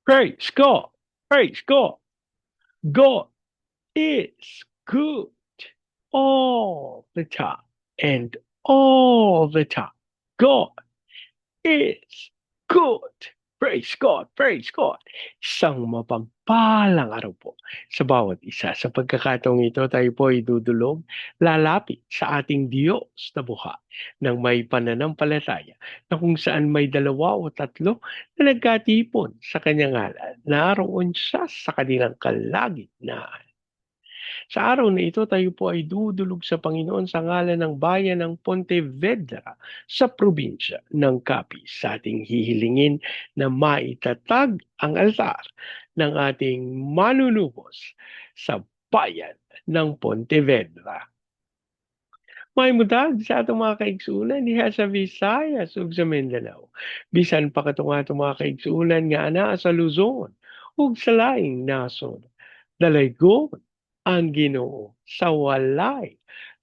Praise God. Praise God. God is good all the time and all the time. God is good. Praise God, praise God. Isang mapagpalang araw po sa bawat isa. Sa pagkakataong ito, tayo po ay dudulog, lalapit sa ating Diyos na buhay ng may pananampalataya na kung saan may dalawa o tatlo na nagkatipon sa kanyang ngalan, naroon siya sa kanilang kalagitnaan. Sa araw na ito, tayo po ay dudulog sa Panginoon sa ngalan ng bayan ng Pontevedra sa probinsya ng Capiz. Sa ating hihilingin na maitatag ang altar ng ating manunubos sa bayan ng Pontevedra. May mudag sa atong mga kaigsunan diha sa Visayas ug sa Mindanao. Bisan pa katong atong mga kaigsunan nga anaa sa Luzon ug sa laing nasod. Dalaygon ang Ginoo sa walay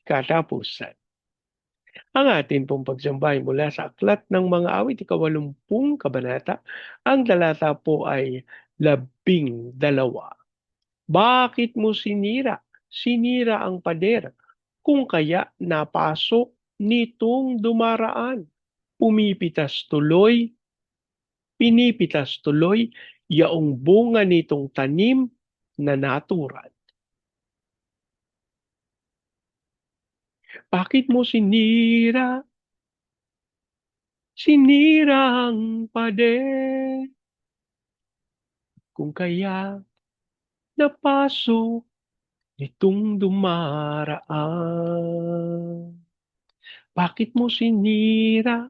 katapusan. Ang atin pong pagsambay mula sa Aklat ng Mga Awit, ika-80 kabanata, ang talata po ay 12. Bakit mo sinira? Sinira ang pader, kung kaya napasok nitong dumaraan. Pumipitas tuloy, pinipitas tuloy, yaong bunga nitong tanim na natural. Bakit mo sinira? Sinira ang pader, kung kaya napasok nitong dumaraan. Bakit mo sinira?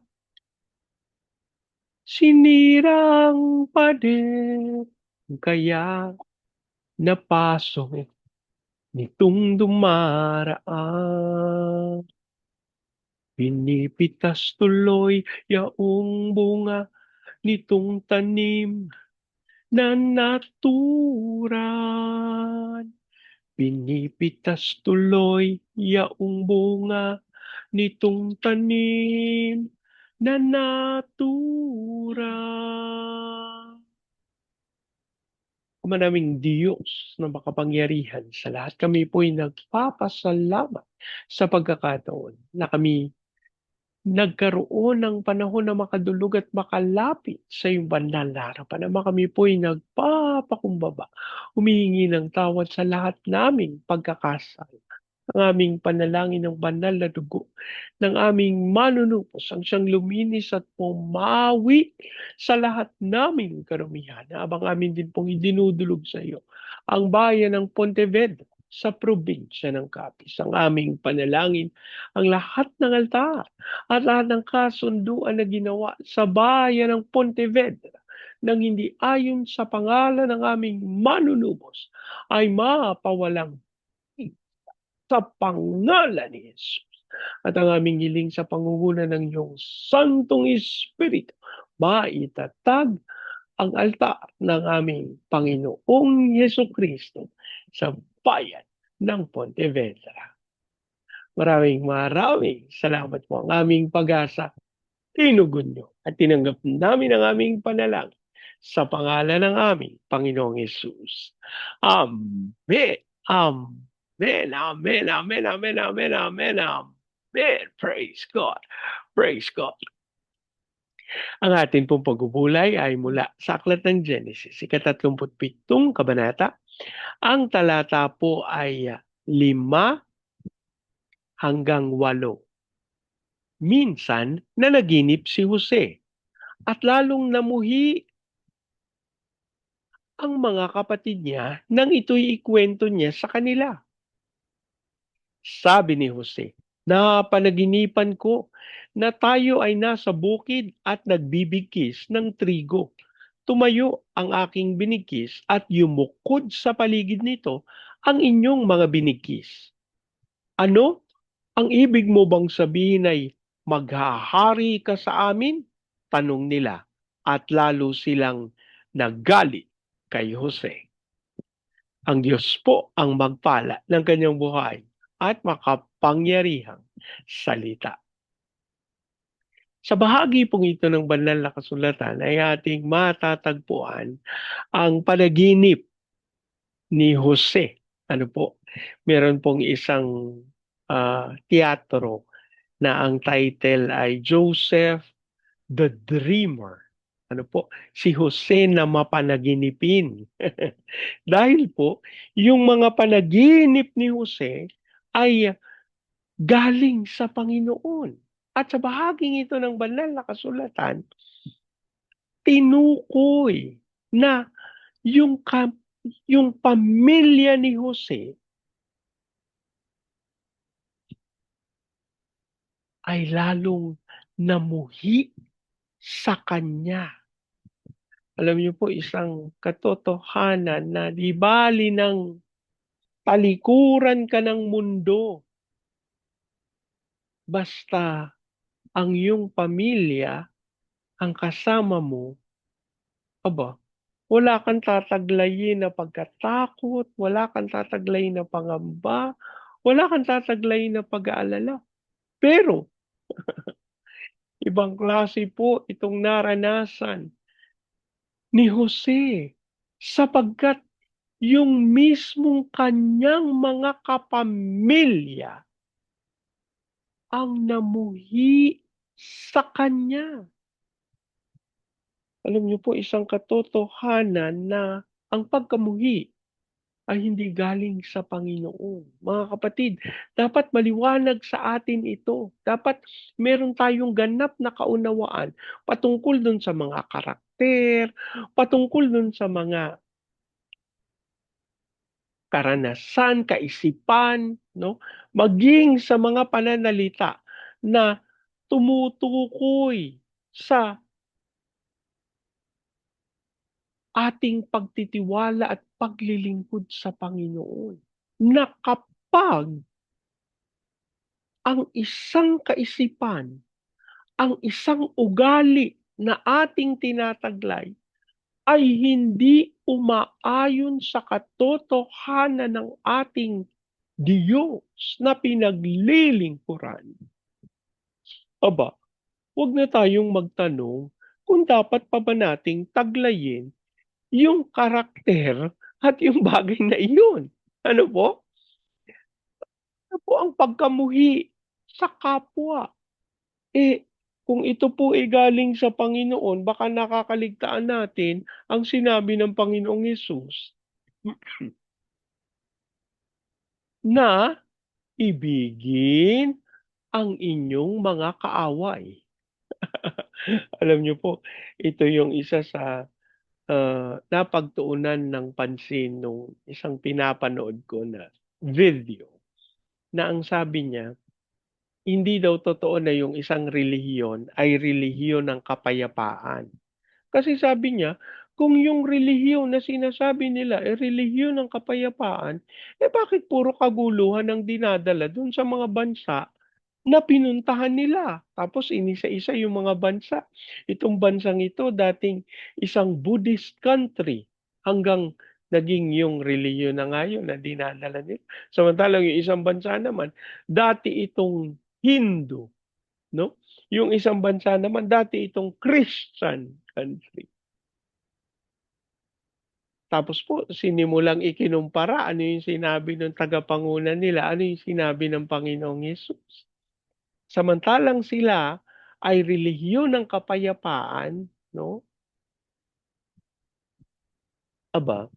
Sinira ang pader, kung kaya napasok nitong dumaraan. Pinipitas tuloy yaong bunga nitong tanim na natural. Pinipitas tuloy yaong bunga nitong tanim na natural. Manaming Diyos na makapangyarihan sa lahat, kami po'y nagpapasalamat sa pagkakataon na kami nagkaroon ng panahon na makadulog at makalapit sa iyong banal na harapan. Ama, kami po'y nagpapakumbaba, humihingi ng tawad sa lahat naming pagkakasala. Ang aming panalangin ng banal na dugo ng aming manunupos ang siyang luminis at pumawi sa lahat naming karumihan. Habang amin din pong idinudulog sa iyo ang bayan ng Pontevedra sa probinsya ng Capiz. Ang aming panalangin, ang lahat ng altar at lahat ng kasunduan na ginawa sa bayan ng Pontevedra nang hindi ayon sa pangalan ng aming manunubos ay mapawalang sa pangalan ni Jesus. At ang aming hiling sa pangunguna ng iyong Santong Espiritu, maitatag ang altar ng aming Panginoong Yeso Kristo sa bayan ng Pontevedra. Maraming salamat po. Ang aming pag-asa, tinugon nyo at tinanggap namin ang aming panalangin sa pangalan ng aming Panginoong Yesus. Amen. Amen. Amen. Amen. Amen. Amen. Amen. Amen. Praise God. Praise God. Ang atin pong pagbubulay ay mula sa Aklat ng Genesis, ika-37 kabanata. Ang talata po ay 5 hanggang 8. Minsan nanaginip si Jose at lalong namuhi ang mga kapatid niya nang ito'y ikwento niya sa kanila. Sabi ni Jose, napanaginipan ko na tayo ay nasa bukid at nagbibigkis ng trigo. Tumayo ang aking binigkis at yumukod sa paligid nito ang inyong mga binigkis. Ano? Ang ibig mo bang sabihin ay maghahari ka sa amin? Tanong nila at lalo silang naggalit kay Jose. Ang Diyos po ang magpala ng kanyang buhay at makapangyarihang salita. Sa bahagi pong ito ng banal na kasulatan ay ating matatagpuan ang panaginip ni Jose. Ano po? Meron pong isang teatro na ang title ay Joseph the Dreamer. Ano po? Si Jose na mapanaginipin. Dahil po, yung mga panaginip ni Jose ay galing sa Panginoon. At sa bahaging ito ng banal na kasulatan, tinukoy na yung, yung pamilya ni Jose ay lalong namuhi sa kanya. Alam niyo po, isang katotohanan na di bali ng talikuran ka ng mundo, basta ang iyong pamilya, ang kasama mo, aba, wala kang tataglayin na pagkatakot, wala kang tataglayin na pangamba, wala kang tataglayin na pag-aalala. Pero, ibang klase po itong naranasan ni Jose sapagkat yung mismong kanyang mga kapamilya ang namuhi sa kanya. Alam niyo po, isang katotohanan na ang pagkamuhi ay hindi galing sa Panginoon. Mga kapatid, dapat maliwanag sa atin ito. Dapat meron tayong ganap na kaunawaan patungkol dun sa mga karakter, patungkol dun sa mga karanasan, kaisipan, no? Maging sa mga pananalita na tumutukoy sa ating pagtitiwala at paglilingkod sa Panginoon. Na kapag ang isang kaisipan, ang isang ugali na ating tinataglay ay hindi umaayon sa katotohanan ng ating Diyos na pinaglilingkuran. Aba, huwag na tayong magtanong kung dapat pa ba nating taglayin yung karakter at yung bagay na iyon. Ano po? Ano po ang pagkamuhi sa kapwa? Kung ito po ay galing sa Panginoon, baka nakakaligtaan natin ang sinabi ng Panginoong Yesus na ibigin ang inyong mga kaaway. Alam niyo po, ito yung isa sa napagtuunan ng pansin nung isang pinapanood ko na video na ang sabi niya, hindi daw totoo na yung isang relihiyon ay relihiyon ng kapayapaan. Kasi sabi niya, kung yung relihiyon na sinasabi nila ay relihiyon ng kapayapaan, bakit puro kaguluhan ang dinadala dun sa mga bansa na pinuntahan nila? Tapos inisa-isa yung mga bansa. Itong bansang ito, dating isang Buddhist country, hanggang naging yung relihiyon na ngayon na dinadala nila. Samantalang yung isang bansa naman, dati itong Hindu, no? Yung isang bansa naman, dati itong Christian country. Tapos po, sinimulang ikinumpara ano yung sinabi ng tagapangunan nila, ano yung sinabi ng Panginoong Yesus. Samantalang sila ay relihiyon ng kapayapaan, no? Aba,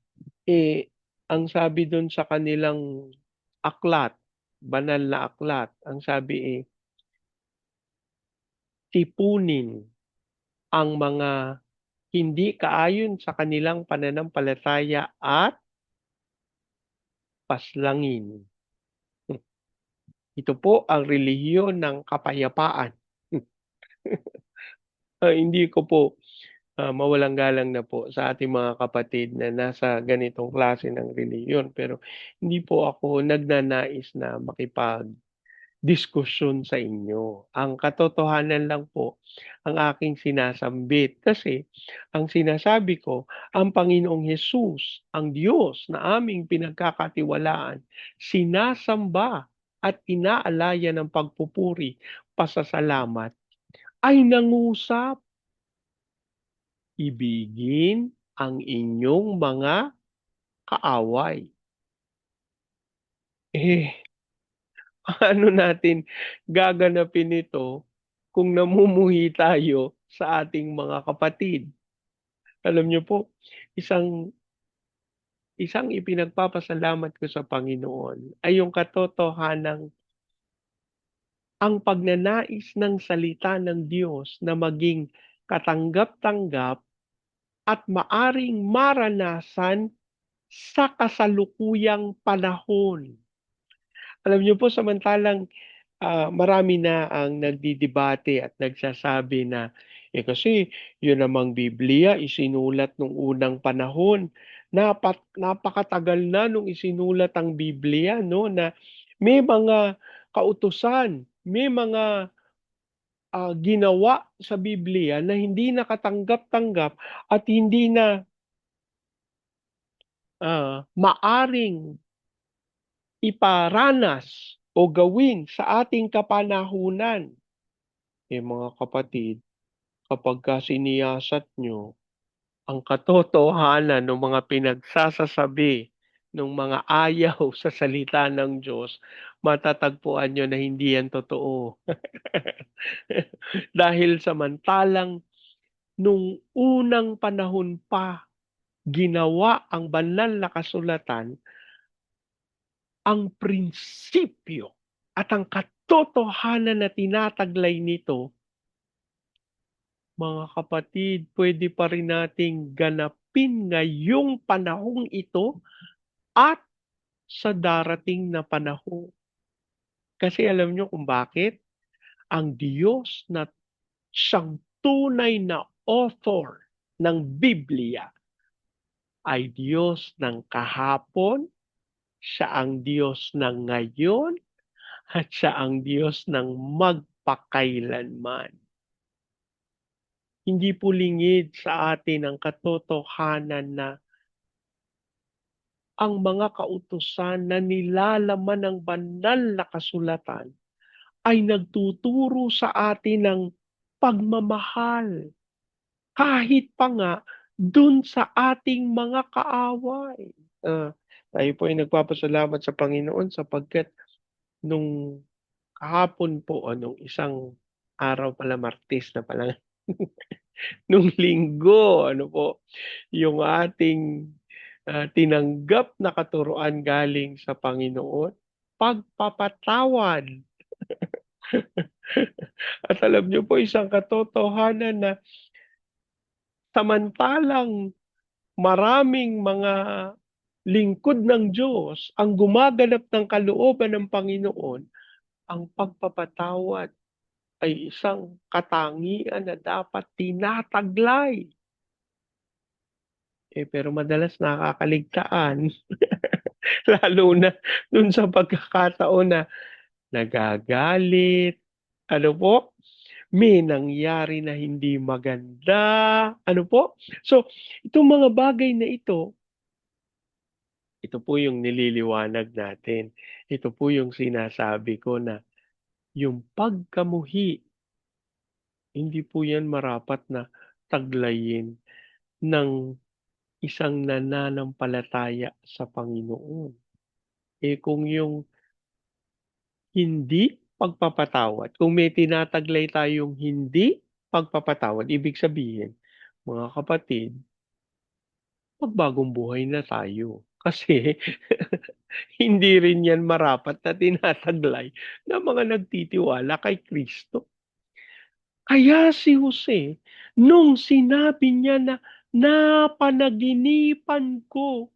ang sabi doon sa kanilang aklat, banal na aklat, ang sabi tipunin ang mga hindi kaayon sa kanilang pananampalataya at paslangin. Ito po ang relihiyon ng kapayapaan. Hindi ko po mawalang galang na po sa ating mga kapatid na nasa ganitong klase ng relihiyon. Pero hindi po ako nagnanais na makipag-diskusyon sa inyo. Ang katotohanan lang po ang aking sinasambit. Kasi ang sinasabi ko, ang Panginoong Hesus, ang Diyos na aming pinagkakatiwalaan, sinasamba at inaalaya ng pagpupuri, pasasalamat ay nangusap, ibigin ang inyong mga kaaway. Eh, paano natin gaganapin ito kung namumuhi tayo sa ating mga kapatid? Alam niyo po, isang isang ipinagpapasalamat ko sa Panginoon ay yung katotohanang ang pagnanais ng salita ng Diyos na maging katanggap-tanggap at maaring maranasan sa kasalukuyang panahon. Alam niyo po, samantalang marami na ang nagdidebate at nagsasabi na, kasi yun namang Biblia isinulat nung unang panahon. Napakatagal na nung isinulat ang Biblia, no, na may mga kautusan, may mga ginawa sa Biblia na hindi nakatanggap-tanggap at hindi na maaring iparanas o gawin sa ating kapanahunan. Mga kapatid, kapag siniyasat nyo ang katotohanan ng mga pinagsasasabi ng mga ayaw sa salita ng Diyos, matatagpuan nyo na hindi yan totoo. Dahil samantalang nung unang panahon pa, ginawa ang banal na kasulatan, ang prinsipyo at ang katotohanan na tinataglay nito, mga kapatid, pwede pa rin nating ganapin ngayong panahong ito at sa darating na panahon. Kasi alam nyo kung bakit? Ang Diyos na siyang tunay na author ng Biblia ay Diyos ng kahapon, siya ang Diyos ng ngayon, at siya ang Diyos ng magpakailanman. Hindi po lingid sa atin ang katotohanan na ang mga kautusan na nilalaman ng banal na kasulatan ay nagtuturo sa atin ng pagmamahal. Kahit pa nga dun sa ating mga kaaway. Tayo po ay nagpapasalamat sa Panginoon sapagkat nung kahapon po, nung isang araw pala, Martes na pala, nung linggo, yung ating tinanggap na katuruan galing sa Panginoon, pagpapatawad. At alam niyo po, isang katotohanan na samantalang maraming mga lingkod ng Diyos ang gumaganap ng kalooban ng Panginoon, ang pagpapatawad ay isang katangian na dapat tinataglay. Pero madalas nakakaligtaan, lalo na dun sa pagkakataon na nagagalit, po, may nangyari na hindi maganda, po. So, itong mga bagay na ito po yung nililiwanag natin. Ito po yung sinasabi ko na yung pagkamuhi, hindi po yan marapat na taglayin ng isang nananampalataya sa Panginoon. Kung yung hindi pagpapatawad, kung may tinataglay tayong hindi pagpapatawad, ibig sabihin, mga kapatid, magbagong buhay na tayo. Kasi hindi rin yan marapat na tinataglay ng mga nagtitiwala kay Kristo. Kaya si Jose, nung sinabi niya na napanaginipan ko,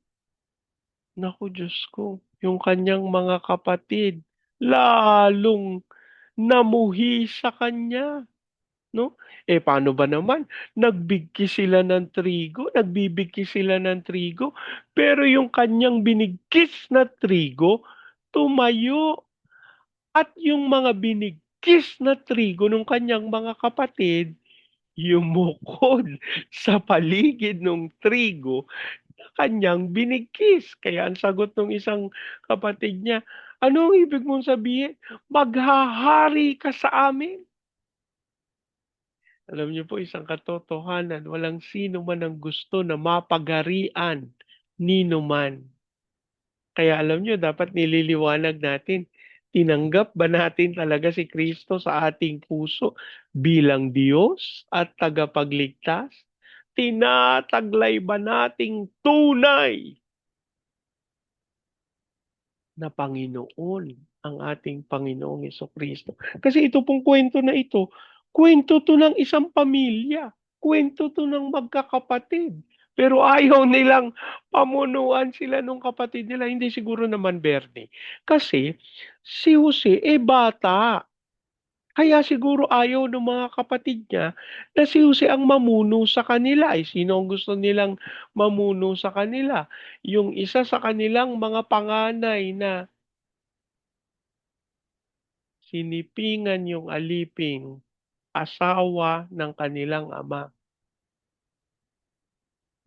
naku Diyos ko, yung kanyang mga kapatid, lalong namuhi sa kanya. No? Paano ba naman? Nagbigkis sila ng trigo, nagbibigkis sila ng trigo, pero yung kanyang binigkis na trigo, tumayo. At yung mga binigkis na trigo ng kanyang mga kapatid, yumukod sa paligid ng trigo na kanyang binigkis. Kaya ang sagot ng isang kapatid niya, ano ang ibig mong sabihin? Maghahari ka sa amin? Alam niyo po isang katotohanan, walang sino man ang gusto na mapagarian nino man. Kaya alam niyo dapat nililiwanag natin, tinanggap ba natin talaga si Kristo sa ating puso bilang Diyos at tagapagligtas? Tinataglay ba nating tunay na Panginoon ang ating Panginoong Kristo? Kasi ito pong kwento na ito, kwento to ng isang pamilya, kwento to ng magkakapatid. Pero ayaw nilang pamunuan sila nung kapatid nila. Hindi siguro naman, Bernie. Kasi si Jose, bata. Kaya siguro ayaw ng mga kapatid niya na si Jose ang mamuno sa kanila. Sino ang gusto nilang mamuno sa kanila? Yung isa sa kanilang mga panganay na sinipingan yung aliping asawa ng kanilang ama.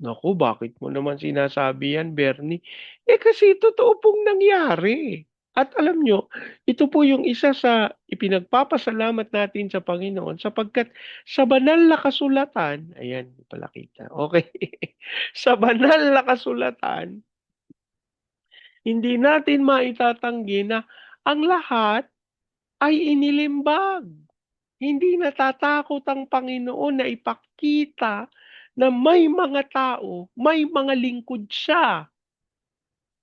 Naku, bakit mo naman sinasabi yan, Bernie? Kasi totoo pong nangyari. At alam nyo, ito po yung isa sa ipinagpapasalamat natin sa Panginoon sapagkat sa banal na kasulatan, ayan, hindi pala kita. Okay. Sa banal na kasulatan, hindi natin maitatanggi na ang lahat ay inilimbag. Hindi natatakot ang Panginoon na ipakita na may mga tao, may mga lingkod siya,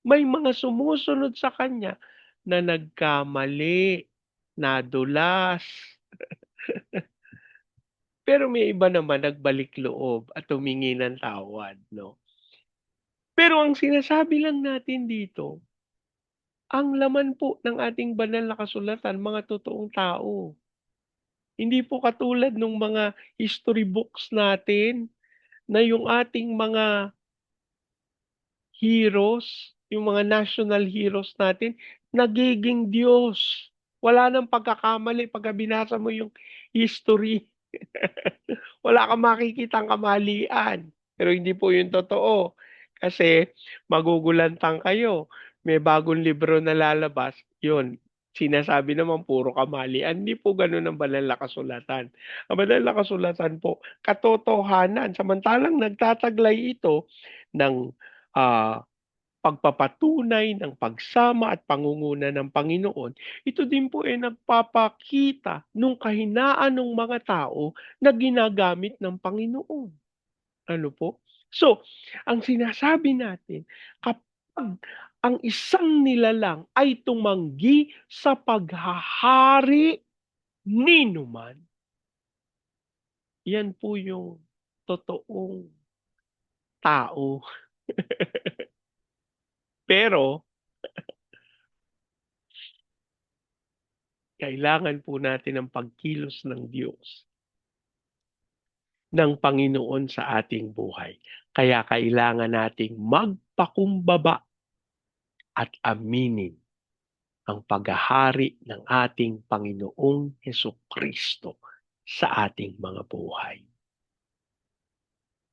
may mga sumusunod sa Kanya na nagkamali, nadulas. Pero may iba naman nagbalik loob at humingi ng tawad, no? Pero ang sinasabi lang natin dito, ang laman po ng ating banal na kasulatan, mga totoong tao. Hindi po katulad ng mga history books natin na yung ating mga heroes, yung mga national heroes natin, nagiging Diyos. Wala nang pagkakamali pagka binasa mo yung history. Wala kang makikitang kamalian. Pero hindi po yun totoo. Kasi magugulantang kayo. May bagong libro na lalabas. Yun. Sinasabi naman puro kamalian. Hindi po ganun ang banal na kasulatan. Ang banal na kasulatan po, katotohanan. Samantalang nagtataglay ito ng ah, pagpapatunay ng pagsama at pangunguna ng Panginoon, ito din po ay nagpapakita nung kahinaan ng mga tao na ginagamit ng Panginoon. Ano po? So, ang sinasabi natin, kapag ang isang nilalang ay tumanggi sa paghahari ni numan, yan po yung totoong tao. Pero, kailangan po natin ang pagkilos ng Diyos ng Panginoon sa ating buhay. Kaya kailangan nating magpakumbaba at aminin ang paghahari ng ating Panginoong Heso Kristo sa ating mga buhay.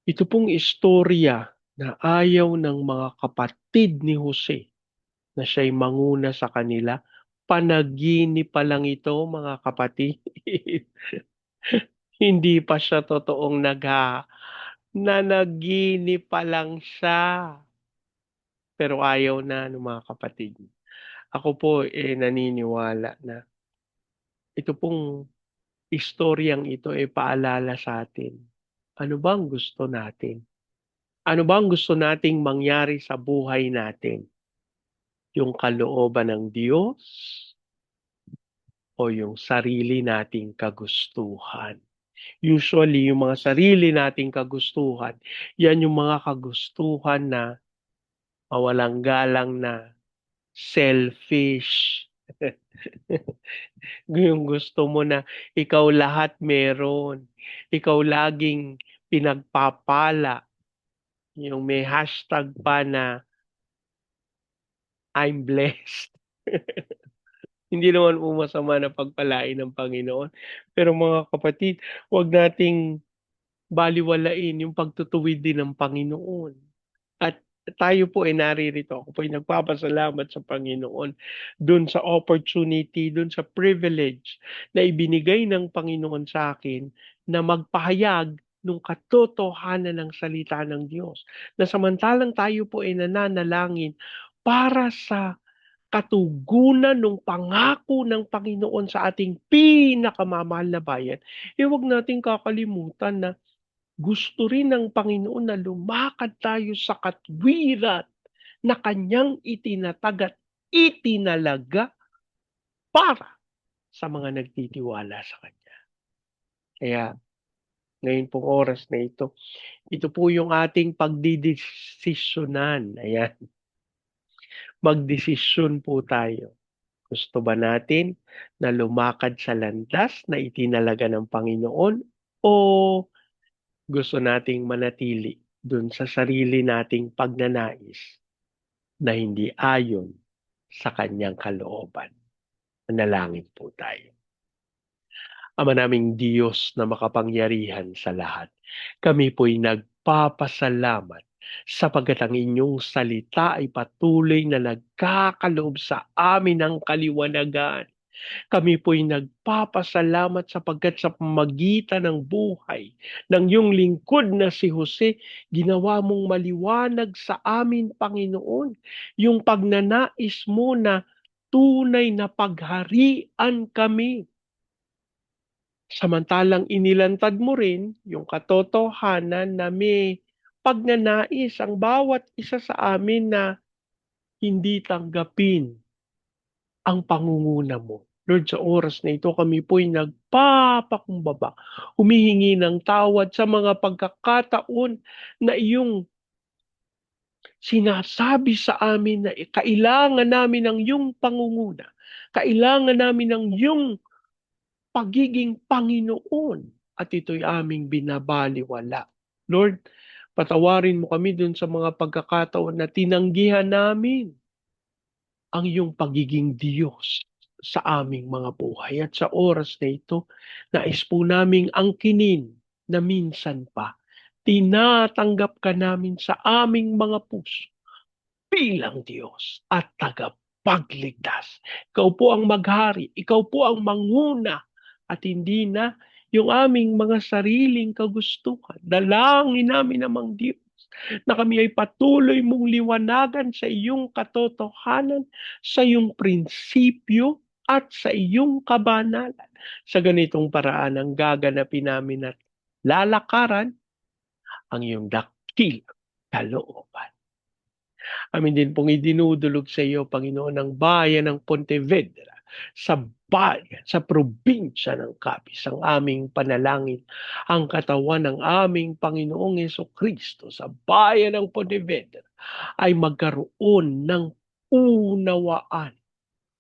Ito pong istorya na ayaw ng mga kapatid ni Jose na siya'y manguna sa kanila. Panaginip pa lang ito, mga kapatid. Hindi pa siya totoong nanaginip pa lang siya. Pero ayaw na ng mga kapatid. Ako po naniniwala na ito pong istoryang ito paalala sa atin. Ano bang gusto natin? Ano bang gusto nating mangyari sa buhay natin? Yung kalooban ng Diyos o yung sarili nating kagustuhan? Usually, yung mga sarili nating kagustuhan, yan yung mga kagustuhan na mawalang galang na selfish. Yung gusto mo na ikaw lahat meron. Ikaw laging pinagpapala. Yung may hashtag pa na I'm blessed. Hindi naman po masama na pagpalain ng Panginoon. Pero mga kapatid, huwag nating baliwalain yung pagtutuwid din ng Panginoon. At tayo po ay naririto. Ako po ay nagpapasalamat sa Panginoon dun sa opportunity, dun sa privilege na ibinigay ng Panginoon sa akin na magpahayag ng katotohanan ng salita ng Diyos. Na samantalang tayo po ay nananalangin para sa katugunan ng pangako ng Panginoon sa ating pinakamamahal na bayan, huwag nating kakalimutan na gusto rin ng Panginoon na lumakad tayo sa katwiran na kanyang itinatag at itinalaga para sa mga nagtitiwala sa kanya. Kaya ngayon pong oras na ito po yung ating pagdidesisyonan. Ayan, magdesisyon po tayo. Gusto ba natin na lumakad sa landas na itinalaga ng Panginoon o gusto nating manatili dun sa sarili nating pagnanais na hindi ayon sa kanyang kalooban? Manalangin po tayo. Ama naming Diyos na makapangyarihan sa lahat, kami po'y nagpapasalamat sapagkat ang inyong salita ay patuloy na nagkakaloob sa amin ng kaliwanagan. Kami po'y nagpapasalamat sapagkat sa pamagitan ng buhay ng iyong lingkod na si Jose, ginawa mong maliwanag sa amin, Panginoon, yung pagnanais mo na tunay na pagharian kami. Samantalang inilantad mo rin yung katotohanan na may pagnanais ang bawat isa sa amin na hindi tanggapin ang pangunguna mo. Lord, sa oras na ito kami po'y nagpapakumbaba, humihingi ng tawad sa mga pagkakataon na iyong sinasabi sa amin na kailangan namin ng iyong pangunguna, kailangan namin ng iyong pagiging Panginoon, at ito'y aming binabaliwala. Lord, patawarin mo kami dun sa mga pagkakataon na tinanggihan namin ang iyong pagiging Diyos sa aming mga buhay. At sa oras na ito, nais po naming angkinin na minsan pa, tinatanggap ka namin sa aming mga puso bilang Diyos at tagapagligtas. Ikaw po ang maghari, ikaw po ang manguna, at hindi na yung aming mga sariling kagustuhan. Dalangin namin namang Diyos na kami ay patuloy mong liwanagan sa iyong katotohanan, sa iyong prinsipyo, at sa iyong kabanalan. Sa ganitong paraan ang gaganapin namin at lalakaran ang iyong dakilang kalooban. Amin din pong idinudulog sa iyo, Panginoon, ng bayan ng Pontevedra, sa bayan, sa probinsya ng Capiz, ang aming panalangin, ang katawan ng aming Panginoong Jesucristo sa bayan ng Pontevedra ay magkaroon ng unawaan,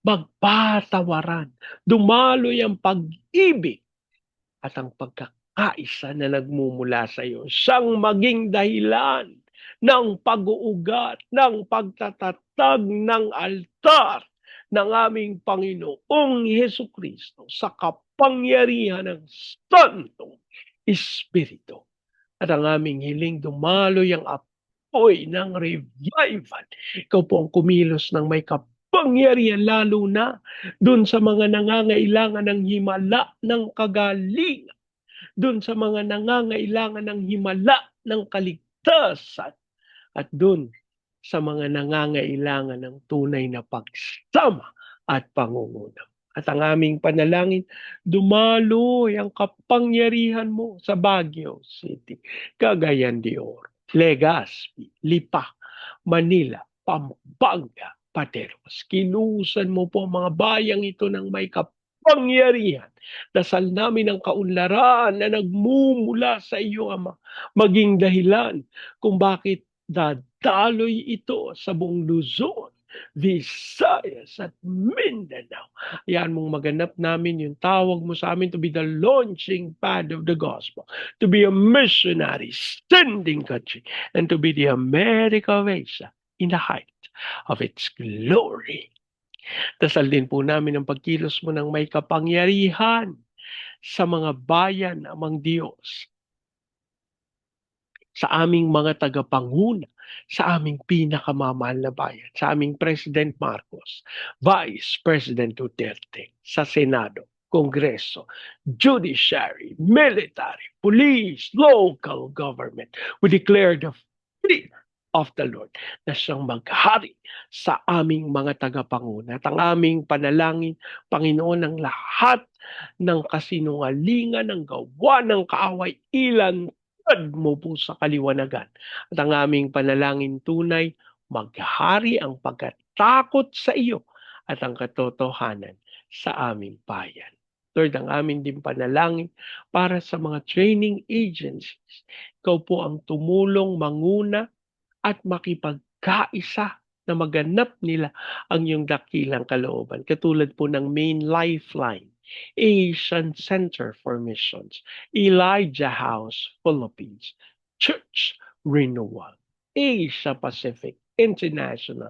magpatawaran, dumaloy ang pag-ibig at ang pagkakaisa na nagmumula sa iyo, siyang maging dahilan ng pag-uugat, ng pagtatatag ng altar ng aming Panginoong Hesukristo sa kapangyarihan ng Santong Espiritu. At ang aming hiling dumaloy ang apoy ng revival. Ikaw po ang kumilos ng may kapangyarihan, lalo na dun sa mga nangangailangan ng himala ng kagalingan, dun sa mga nangangailangan ng himala ng kaligtasan, at dun sa mga nangangailangan ng tunay na pagsama at pangunguna. At ang aming panalangin, dumaloy ang kapangyarihan mo sa Baguio City, Cagayan de Oro, Legazpi, Lipa, Manila, Pampanga, Pateros. Kilusan mo po ang mga bayang ito ng may kapangyarihan. Dasal namin ang kaunlaran na nagmumula sa iyo, Ama, maging dahilan kung bakit dadaloy ito sa buong Luzon, Visayas at Mindanao. Yan mong maganap namin yung tawag mo sa amin to be the launching pad of the gospel, to be a missionary, sending country, and to be the America of Asia in the height of its glory. Dasal din po namin ang pagkilos mo ng may kapangyarihan sa mga bayan, amang Diyos, sa aming mga tagapanguna, sa aming pinakamamahal na bayan, sa aming President Marcos, Vice President Duterte, sa Senado, Kongreso, Judiciary, Military, Police, Local Government. We declare the fear of the Lord na siyang maghari sa aming mga tagapanguna. At ang aming panalangin, Panginoon, ng lahat ng kasinungalingan, ng gawa ng kaaway, ilantad mo po sa kaliwanagan. At ang aming panalangin tunay, maghari ang pagkatakot sa iyo at ang katotohanan sa aming bayan. Lord, ang amin din panalangin para sa mga training agencies. Ikaw po ang tumulong manguna at makipagkaisa na maganap nila ang iyong dakilang kalooban. Katulad po ng Main Lifeline, Asian Center for Missions, Elijah House, Philippines, Church Renewal, Asia Pacific International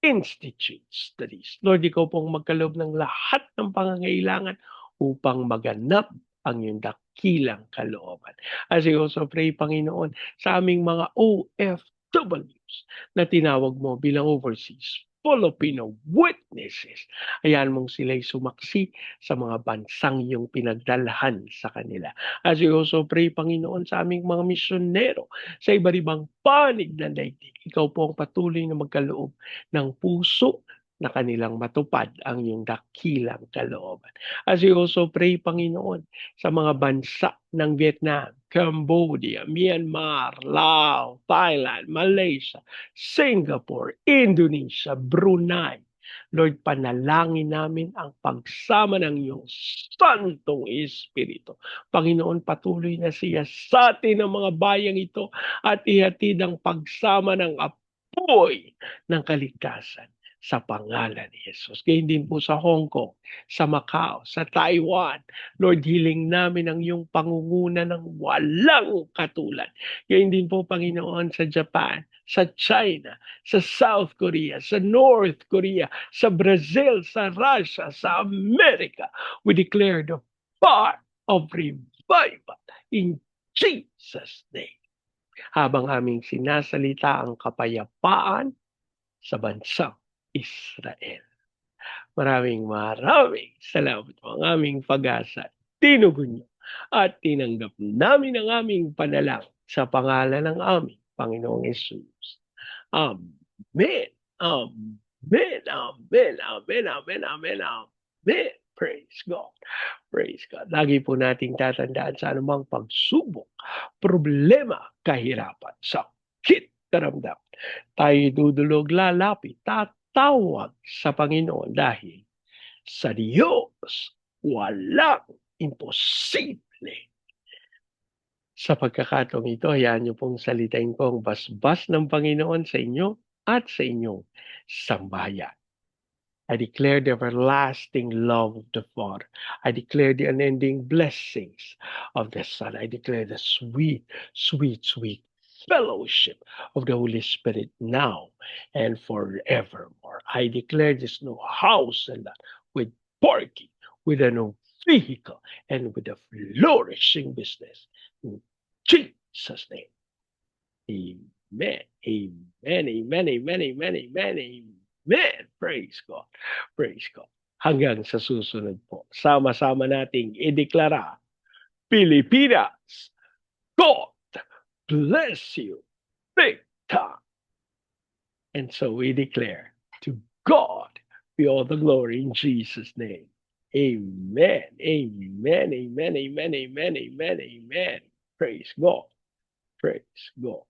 Institute Studies. Lord, ikaw pong magkaloob ng lahat ng pangangailangan upang maganap ang iyong dakilang kalooban. As we also pray, Panginoon, sa aming mga OFWs na tinawag mo bilang overseas Filipino witnesses. Ayan mong sila'y sumaksi sa mga bansang iyong pinagdalhan sa kanila. As we also pray, Panginoon, sa aming mga misyonero sa iba't ibang panig ng daigdig. Ikaw po ang patuloy na magkaloob ng puso na kanilang matupad ang iyong dakilang kalooban. As we also pray, Panginoon, sa mga bansa ng Vietnam, Cambodia, Myanmar, Laos, Thailand, Malaysia, Singapore, Indonesia, Brunei. Lord, panalangin namin ang pagsama ng iyong Santong Espiritu. Panginoon, patuloy na siya sa atin ang mga bayang ito at ihatid ang pagsama ng apoy ng kaligtasan sa pangalan ni Jesus. Gayun din po sa Hong Kong, sa Macau, sa Taiwan. Lord, hiling namin ang iyong pangunguna ng walang katulad. Gayun din po, Panginoon, sa Japan, sa China, sa South Korea, sa North Korea, sa Brazil, sa Russia, sa Amerika. We declare the fire of revival in Jesus' name. Habang aming sinasalita ang kapayapaan sa bansang Israel. Maraming salamat po ang aming pag-asa. Tinugon niyo at tinanggap namin ang aming panalangin sa pangalan ng aming Panginoong Yesus. Amen. Amen. Amen. Amen. Amen. Amen. Amen. Praise God. Praise God. Lagi po nating tatandaan sa anumang pagsubok, problema, kahirapan, sakit, karamdaman. Tayo dudulog, lalapit, tatawag sa Panginoon dahil sa Diyos walang imposible. Sa pagkakataong ito, hayaan niyo pong salitain ko ang basbas ng Panginoon sa inyo at sa inyong sambahayan. I declare the everlasting love of the Father. I declare the unending blessings of the Son. I declare the sweet, sweet, sweet fellowship of the Holy Spirit now and forevermore. I declare this new house and that with parking, with a new vehicle, and with a flourishing business. In Jesus' name. Amen. Amen. Amen. Amen. Amen. Amen. Amen. Praise God. Praise God. Hanggang sa susunod po. Sama-sama nating ideklara, Pilipinas, God bless you big time. And so we declare, to God be all the glory in Jesus' name. Amen. Amen. Amen. Amen. Amen. Amen. Amen. Praise God. Praise God.